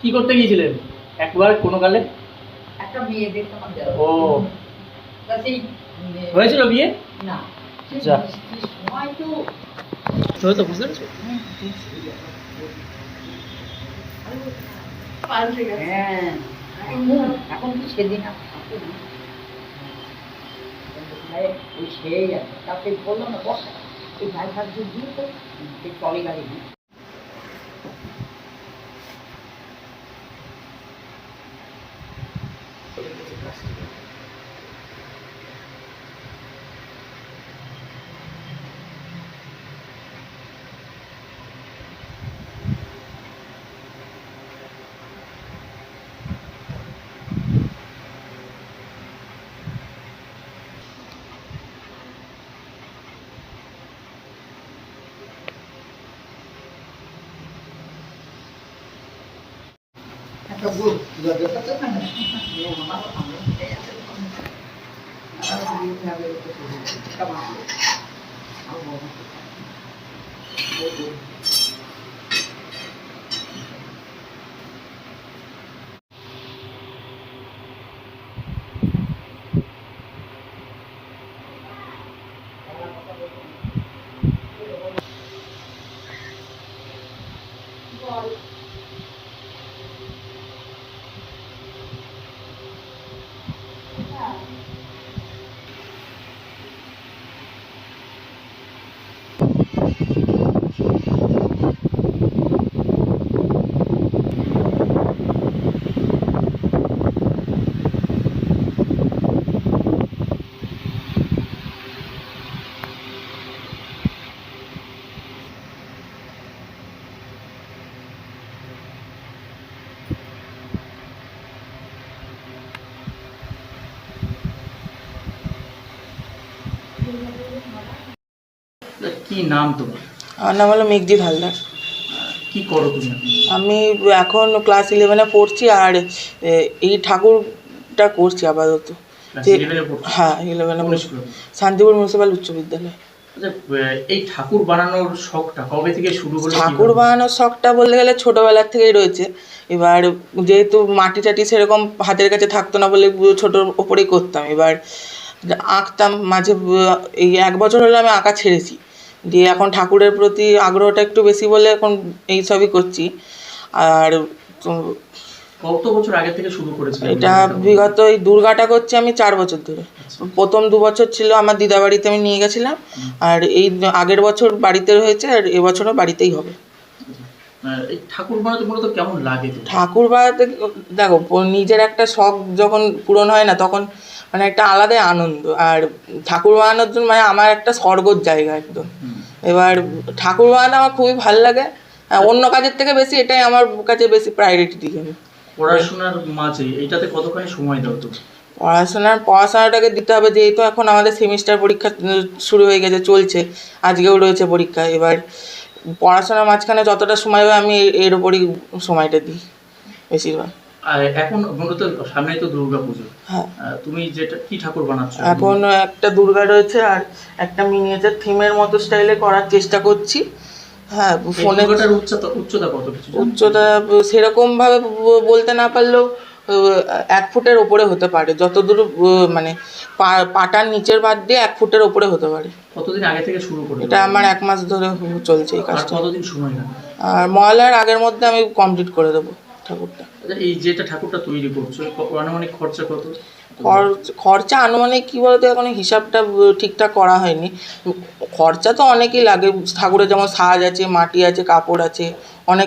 কি করতে গিয়েছিলেন একবার কোনো কালে? একটা বিয়ে দেখতাম। ও হয়েছিল বিয়ে? না সময় তো তো বুঝতে পেরেছো? হ্যাঁ এখন কি সেদিন ওই সেই আছে তাকে বললো না বসা ওই ভাই ভাগ দিয়ে তো ট্রলি গাড়ি একটা গুড় দেখতে না কি নাম তোমার? আমার নাম হলো মেঘজিৎ হালদার। কি করো তুমি? আমি এখন ক্লাস 11-এ পড়ছি আর এই ঠাকুরটা করছি আপাতত। হ্যাঁ 11-এ পড়ছি, শান্তিপুর মিউনিসিপ্যাল উচ্চ বিদ্যালয়। আচ্ছা, এই ঠাকুর বানানোর শখটা কবে থেকে শুরু হলো? ঠাকুর বানানোর শখটা বলতে গেলে ছোটোবেলার থেকেই রয়েছে। এবার যেহেতু মাটি টাটি সেরকম হাতের কাছে থাকতো না বলে ছোটোর ওপরেই করতাম। এবার আঁকতাম মাঝে, এই 1 বছর হলো আমি আঁকা ছেড়েছি, দিয়ে এখন ঠাকুরের প্রতি আগ্রহটা একটু বেশি বলে এখন এই সবই করছি। আর কত বছর আগে থেকে শুরু করেছিল এটা? বিগত এই দুর্গাটা করছি আমি 4 বছর ধরে। প্রথম 2 বছর ছিল আমার দিদা বাড়িতে, আমি নিয়ে গেছিলাম, আর এই আগের বছর বাড়িতে হয়েছে, আর এবছরও বাড়িতেই হবে। এই ঠাকুর বানাতে মূলত কেমন লাগে? ঠাকুর বানাতে দেখো, নিজের একটা শখ যখন পূরণ হয় না তখন মানে একটা আলাদাই আনন্দ। আর ঠাকুর বানানোর জন্য মানে আমার একটা স্বর্গর জায়গা একদম। এবার ঠাকুর বানানো আমার খুবই ভালো লাগে, অন্য কাজের থেকে বেশি এটাই আমার কাছে বেশি প্রায়োরিটি দিই আমি। পড়াশোনার মাঝে এইটাতে কতখানি সময় দাও তো? পড়াশোনাটাকে দিতে হবে, যেহেতু এখন আমাদের সেমিস্টার পরীক্ষা শুরু হয়ে গেছে, চলছে, আজকেও রয়েছে পরীক্ষা। এবার পড়াশোনার মাঝখানে যতটা সময় হয় আমি এর উপরই সময়টা দিই বেশিরভাগ। আর এখন মূলত সামনেই তো দুর্গা পুজো। হ্যাঁ, তুমি যেটা কি ঠাকুর বানাচ্ছ? এখন একটা দুর্গা রয়েছে আর একটা মিনিয়েচার থিমের মতো স্টাইলে করার চেষ্টা করছি। হ্যাঁ, ফোনে উচ্চতা কত? উচ্চতা সেরকমভাবে বলতে না পারলেও 1 ফুটের ওপরে হতে পারে, যতদূর মানে পাটার নিচের বাদ দিয়ে 1 ফুটের ওপরে হতে পারে। কতদিন আগে থেকে শুরু করে? এটা আমার 1 মাস ধরে চলছে এই কাজটা। কতদিন সময় লাগে? আর মহালয়ার আগের মধ্যে আমি কমপ্লিট করে দেবো ঠাকুরটা। এই যেটা ঠাকুরটা তৈরি করছো আনুমানিক খরচা কত? খরচা আনুমানিক কী বলতো, এখন হিসাবটা ঠিকঠাক করা হয়নি। খরচা তো অনেকই লাগে, ঠাকুরের যেমন সাজ আছে, মাটি আছে, কাপড় আছে, অনেক